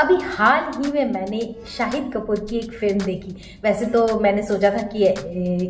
अभी हाल ही में मैंने शाहिद कपूर की एक फिल्म देखी। वैसे तो मैंने सोचा था कि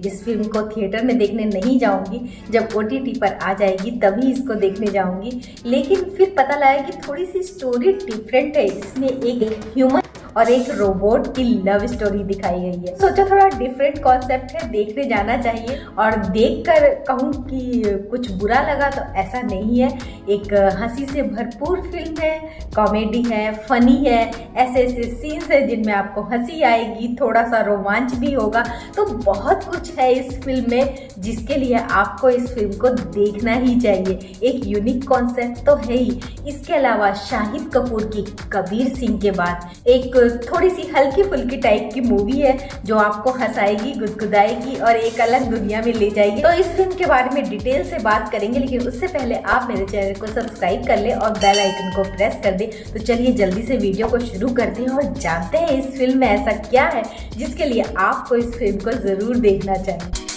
इस फिल्म को थिएटर में देखने नहीं जाऊंगी, जब OTT पर आ जाएगी तभी इसको देखने जाऊंगी। लेकिन फिर पता लगा कि थोड़ी सी स्टोरी डिफरेंट है। इसमें एक ह्यूमन और एक रोबोट की लव स्टोरी दिखाई गई है। सोचा थोड़ा डिफरेंट कॉन्सेप्ट है, देखने जाना चाहिए। और देखकर कहूँ कि कुछ बुरा लगा तो ऐसा नहीं है। एक हंसी से भरपूर फिल्म है, कॉमेडी है, फनी है, ऐसे ऐसे सीन्स है जिनमें आपको हंसी आएगी, थोड़ा सा रोमांच भी होगा। तो बहुत कुछ है इस फिल्म में जिसके लिए आपको इस फिल्म को देखना ही चाहिए। एक यूनिक कॉन्सेप्ट तो है ही। इसके अलावा शाहिद कपूर की कबीर सिंह के बाद एक थोड़ी सी हल्की फुल्की टाइप की मूवी है जो आपको हंसाएगी, गुदगुदाएगी और एक अलग दुनिया में ले जाएगी। तो इस फिल्म के बारे में डिटेल से बात करेंगे, लेकिन उससे पहले आप मेरे चैनल को सब्सक्राइब कर ले और बेल आइकन को प्रेस कर दे। तो चलिए जल्दी से वीडियो को शुरू करते हैं और जानते हैं इस फिल्म में ऐसा क्या है जिसके लिए आपको इस फिल्म को जरूर देखना चाहिए।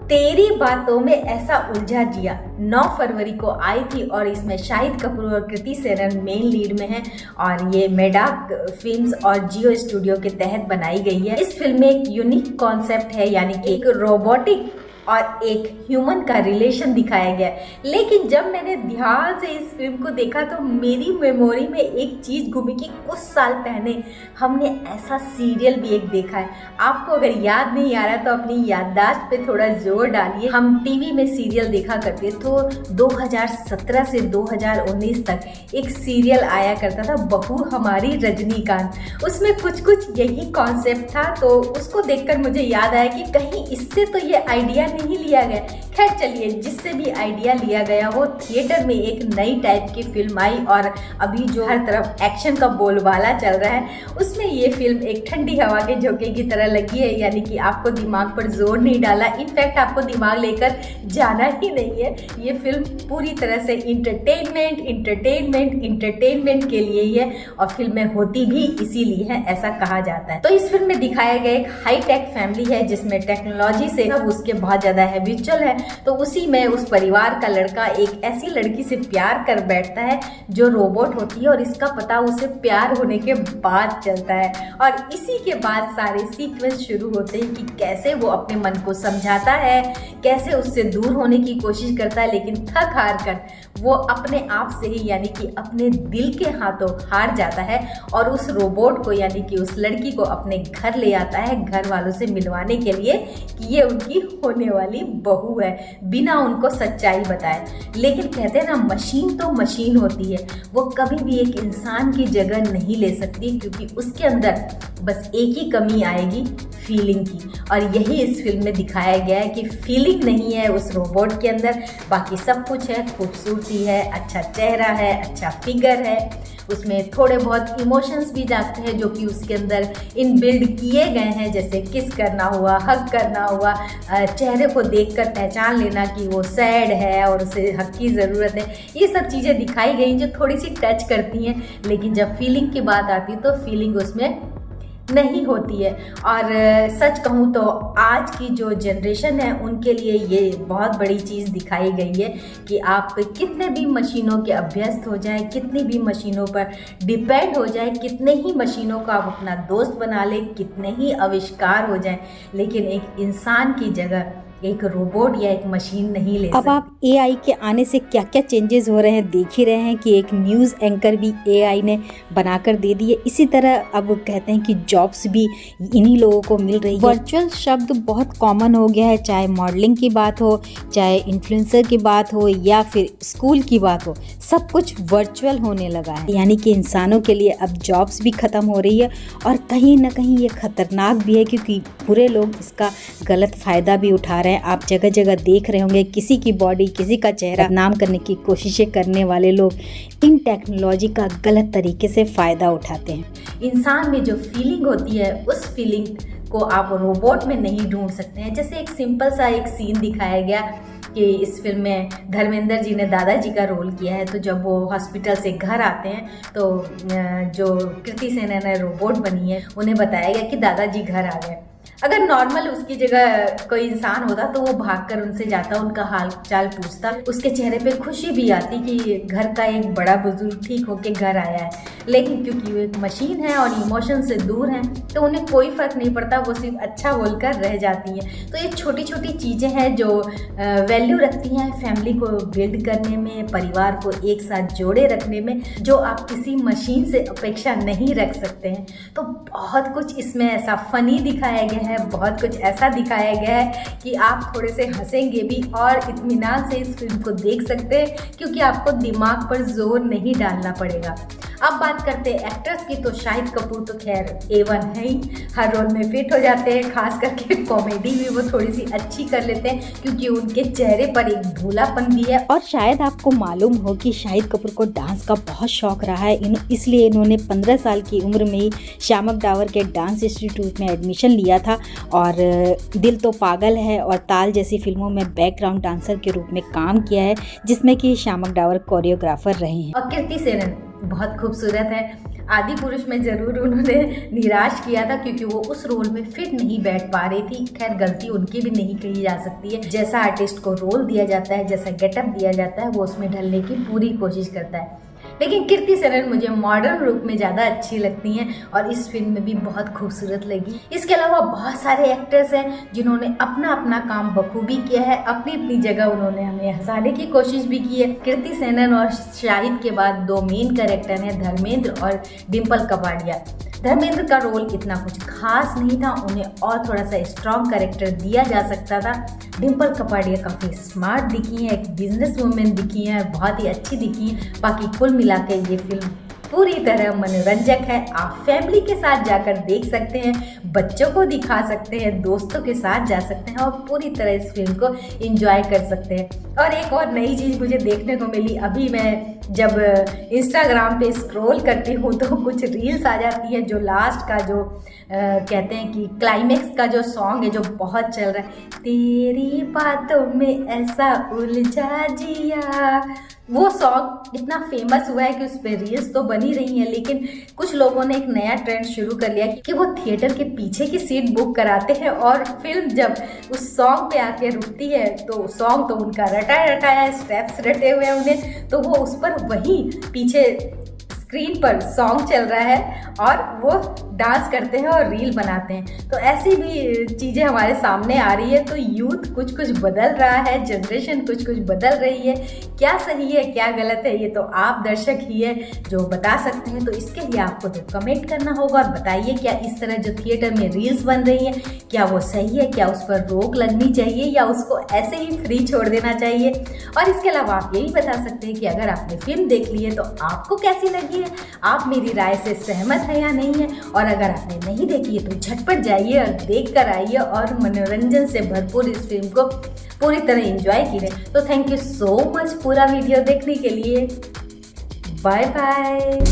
तेरी बातों में ऐसा उलझा जिया 9 फरवरी को आई थी और इसमें शाहिद कपूर और कृति सेनन मेन लीड में हैं और ये मेडाक फिल्म्स और जियो स्टूडियो के तहत बनाई गई है। इस फिल्म में एक यूनिक कॉन्सेप्ट है, यानी कि एक रोबोटिक और एक ह्यूमन का रिलेशन दिखाया गया। लेकिन जब मैंने ध्यान से इस फिल्म को देखा तो मेरी मेमोरी में एक चीज़ घूमी कि कुछ साल पहले हमने ऐसा सीरियल भी एक देखा है। आपको अगर याद नहीं आ रहा तो अपनी याददाश्त पे थोड़ा जोर डालिए। हम टीवी में सीरियल देखा करते तो 2017 से 2019 तक एक सीरियल आया करता था, बहू हमारी रजनीकांत। उसमें कुछ कुछ यही कॉन्सेप्ट था, तो उसको देखकर मुझे याद आया कि कहीं इससे तो ये आइडिया नहीं लिया गया। खैर चलिए, जिससे भी आइडिया लिया गया हो, थिएटर में एक नई टाइप की फिल्म आई और अभी जो हर तरफ एक्शन का बोलबाला चल रहा है उसमें ये फिल्म एक ठंडी हवा के झोंके की तरह लगी है। यानी कि आपको दिमाग पर जोर नहीं डाला, इनफैक्ट आपको दिमाग लेकर जाना ही नहीं है। ये फिल्म पूरी तरह से इंटरटेनमेंट के लिए ही है और फिल्में होती भी इसीलिए है, ऐसा कहा जाता है। तो इस फिल्म में दिखाया गया एक हाई टेक फैमिली है जिसमें टेक्नोलॉजी से सब उसके बहुत ज्यादा हैबिचुअल है। तो उसी में उस परिवार का लड़का एक ऐसी लड़की से प्यार कर बैठता है जो रोबोट होती है और इसका पता उसे प्यार होने के बाद चलता है। और इसी के बाद सारे सीक्वेंस शुरू होते हैं कि कैसे वो अपने मन को समझाता है, कैसे उससे दूर होने की कोशिश करता है, लेकिन थक हार कर वो अपने आप से ही यानी कि अपने दिल के हाथों हार जाता है और उस रोबोट को यानी कि उस लड़की को अपने घर ले आता है, घर वालों से मिलवाने के लिए कि ये उनकी होने वाली बहू है, बिना उनको सच्चाई बताए। लेकिन कहते हैं ना, मशीन तो मशीन होती है, वो कभी भी एक इंसान की जगह नहीं ले सकती, क्योंकि उसके अंदर बस एक ही कमी आएगी, फीलिंग की। और यही इस फिल्म में दिखाया गया है कि फीलिंग नहीं है उस रोबोट के अंदर, बाकी सब कुछ है। खूबसूरती है, अच्छा चेहरा है, अच्छा फिगर है, उसमें थोड़े बहुत इमोशंस भी जागते हैं जो कि उसके अंदर इनबिल्ड किए गए हैं, जैसे किस करना हुआ, हग करना हुआ, चेहरे को देखकर पहचान लेना कि वो सैड है और उसे हग की ज़रूरत है। ये सब चीज़ें दिखाई गई जो थोड़ी सी टच करती हैं, लेकिन जब फीलिंग की बात आती है तो फीलिंग उसमें नहीं होती है। और सच कहूँ तो आज की जो जनरेशन है उनके लिए ये बहुत बड़ी चीज़ दिखाई गई है कि आप कितने भी मशीनों के अभ्यस्त हो जाए, कितनी भी मशीनों पर डिपेंड हो जाए, कितने ही मशीनों को आप अपना दोस्त बना ले, कितने ही आविष्कार हो जाए, लेकिन एक इंसान की जगह एक रोबोट या एक मशीन नहीं ले सकती। अब आप AI के आने से क्या क्या चेंजेस हो रहे हैं देख ही रहे हैं कि एक न्यूज़ एंकर भी AI ने बनाकर दे दी है। इसी तरह अब कहते हैं कि जॉब्स भी इन्हीं लोगों को मिल रही है। वर्चुअल शब्द बहुत कॉमन हो गया है, चाहे मॉडलिंग की बात हो, चाहे इन्फ्लुएंसर की बात हो या फिर स्कूल की बात हो, सब कुछ वर्चुअल होने लगा है। यानी कि इंसानों के लिए अब जॉब्स भी ख़त्म हो रही है और कहीं ना कहीं ये खतरनाक भी है, क्योंकि बुरे लोग इसका गलत फ़ायदा भी उठा रहे हैं। आप जगह जगह देख रहे होंगे किसी की बॉडी, किसी का चेहरा नाम करने की कोशिशें करने वाले लोग इन टेक्नोलॉजी का गलत तरीके से फ़ायदा उठाते हैं। इंसान में जो फीलिंग होती है उस फीलिंग को आप रोबोट में नहीं ढूंढ सकते हैं। जैसे एक सिंपल सा एक सीन दिखाया गया कि इस फिल्म में धर्मेंद्र जी ने दादाजी का रोल किया है। तो जब वो हॉस्पिटल से घर आते हैं तो जो कृति सेनन रोबोट बनी है उन्हें बताया गया कि दादाजी घर आ गए। अगर नॉर्मल उसकी जगह कोई इंसान होता तो वो भागकर उनसे जाता, उनका हाल चाल पूछता, उसके चेहरे पे खुशी भी आती कि घर का एक बड़ा बुजुर्ग ठीक होके घर आया है। लेकिन क्योंकि वो एक मशीन है और इमोशन से दूर हैं तो उन्हें कोई फर्क नहीं पड़ता, वो सिर्फ अच्छा बोलकर रह जाती हैं। तो ये छोटी छोटी चीज़ें हैं जो वैल्यू रखती हैं फैमिली को बिल्ड करने में, परिवार को एक साथ जोड़े रखने में, जो आप किसी मशीन से अपेक्षा नहीं रख सकते हैं। तो बहुत कुछ इसमें ऐसा फनी दिखाया गया है, बहुत कुछ ऐसा दिखाया गया है कि आप थोड़े से हंसेंगे भी और इत्मीनान से इस फिल्म को देख सकते हैं, क्योंकि आपको दिमाग पर जोर नहीं डालना पड़ेगा। अब बात करते हैं एक्टर्स की, तो शाहिद कपूर तो खैर A1 है ही, हर रोल में फिट हो जाते हैं। खास करके कॉमेडी भी वो थोड़ी सी अच्छी कर लेते हैं क्योंकि उनके चेहरे पर एक भूलापन भी है। और शायद आपको मालूम हो कि शाहिद कपूर को डांस का बहुत शौक रहा है, इसलिए इन्होंने 15 साल की उम्र में ही श्यामक डावर के डांस इंस्टीट्यूट में एडमिशन लिया था और दिल तो पागल है और ताल जैसी फिल्मों में बैकग्राउंड डांसर के रूप में काम किया है, जिसमें कि श्यामक डावर कोरियोग्राफर रहे हैं। और कीर्ति सेनन बहुत खूबसूरत है। आदि पुरुष में ज़रूर उन्होंने निराश किया था क्योंकि वो उस रोल में फिट नहीं बैठ पा रही थी। खैर गलती उनकी भी नहीं कही जा सकती है, जैसा आर्टिस्ट को रोल दिया जाता है, जैसा गेटअप दिया जाता है, वो उसमें ढलने की पूरी कोशिश करता है। लेकिन कीर्ति सेनन मुझे मॉडर्न रूप में ज़्यादा अच्छी लगती हैं और इस फिल्म में भी बहुत खूबसूरत लगी। इसके अलावा बहुत सारे एक्टर्स हैं जिन्होंने अपना अपना काम बखूबी किया है, अपनी अपनी जगह उन्होंने हमें हंसाने की कोशिश भी की है। कीर्ति सेनन और शाहिद के बाद दो मेन कैरेक्टर हैं, धर्मेंद्र और डिम्पल कपाड़िया। धर्मेंद्र का रोल इतना कुछ खास नहीं था, उन्हें और थोड़ा सा स्ट्रॉन्ग कैरेक्टर दिया जा सकता था। डिम्पल कपाड़िया काफ़ी स्मार्ट दिखी हैं, एक बिजनेस वूमेन दिखी हैं, बहुत ही अच्छी दिखी हैं। बाकी कुल मिला के ये फिल्म पूरी तरह मनोरंजक है। आप फैमिली के साथ जाकर देख सकते हैं, बच्चों को दिखा सकते हैं, दोस्तों के साथ जा सकते हैं और पूरी तरह इस फिल्म को एंजॉय कर सकते हैं। और एक और नई चीज़ मुझे देखने को मिली, अभी मैं जब इंस्टाग्राम पे स्क्रॉल करती हूँ तो कुछ रील्स आ जाती है जो लास्ट का जो कहते हैं कि क्लाइमेक्स का जो सॉन्ग है जो बहुत चल रहा है, तेरी बातों में ऐसा उलझा जिया, वो सॉन्ग इतना फेमस हुआ है कि उस पर रील्स तो बनी रही हैं। लेकिन कुछ लोगों ने एक नया ट्रेंड शुरू कर लिया कि वो थिएटर के पीछे की सीट बुक कराते हैं और फिल्म जब उस सॉन्ग पे आके रुकती है तो सॉन्ग तो उनका रटाया रटाया स्टेप्स रटे हुए हैं उन्हें, तो वो उस पर वहीं पीछे स्क्रीन पर सॉन्ग चल रहा है और वो डांस करते हैं और रील बनाते हैं। तो ऐसी भी चीज़ें हमारे सामने आ रही है। तो यूथ कुछ कुछ बदल रहा है, जनरेशन कुछ कुछ बदल रही है। क्या सही है क्या गलत है ये तो आप दर्शक ही है जो बता सकते हैं। तो इसके लिए आपको तो कमेंट करना होगा और बताइए क्या इस तरह जो थिएटर में रील्स बन रही हैं क्या वो सही है, क्या उस पर रोक लगनी चाहिए या उसको ऐसे ही फ्री छोड़ देना चाहिए। और इसके अलावा आप ये भी बता सकते हैं कि अगर आपने फिल्म देख ली है तो आपको कैसी लगी है, आप मेरी राय से सहमत है या नहीं है। और अगर आपने नहीं देखी है तो झटपट जाइए और देख कर आइए और मनोरंजन से भरपूर इस फिल्म को पूरी तरह एंजॉय कीजिए। तो थैंक यू सो मच पूरा वीडियो देखने के लिए। Bye bye.